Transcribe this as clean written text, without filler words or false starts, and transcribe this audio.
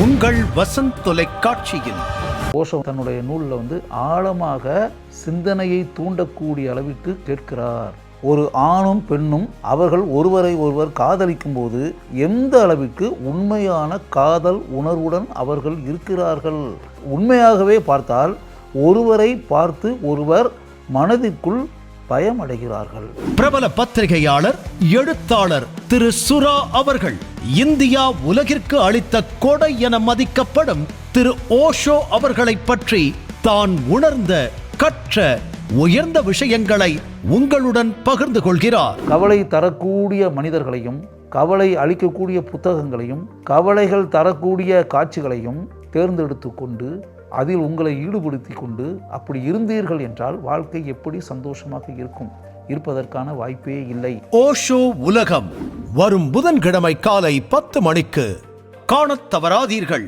உங்கள் வசந்த் தொலைக்காட்சியில் ஓஷோ தன்னுடைய நூலில் ஆழமாக சிந்தனையை தூண்டக்கூடிய அளவிற்கு கேட்கிறார். ஒரு ஆணும் பெண்ணும் அவர்கள் ஒருவரை ஒருவர் காதலிக்கும் போது எந்த அளவிற்கு உண்மையான காதல் உணர்வுடன் அவர்கள் இருக்கிறார்கள். உண்மையாகவே பார்த்தால் ஒருவரை பார்த்து ஒருவர் மனதிற்குள் பயம் அடைகிறார்கள். பிரபல பத்திரிகையாளர் எழுத்தாளர் திரு சுரா அவர்கள் இந்தியா உலகிற்கு அளித்த கொடை என மதிக்கப்படும் திரு ஓஷோ அவர்களை பற்றி தான் உணர்ந்த கற்ற உயர்ந்த விஷயங்களை உங்களுடன் பகிர்ந்து கொள்கிறார். கவலை தரக்கூடிய மனிதர்களையும் கவலை அளிக்கக்கூடிய புத்தகங்களையும் கவலைகள் தரக்கூடிய காட்சிகளையும் தேர்ந்தெடுத்து கொண்டு அதில் உங்களை ஈடுபடுத்தி கொண்டு அப்படி இருந்தீர்கள் என்றால் வாழ்க்கை எப்படி சந்தோஷமாக இருப்பதற்கான வாய்ப்பே இல்லை. ஓஷோ உலகம் வரும் புதன்கிழமை காலை 10 மணிக்கு காணத் தவறாதீர்கள்.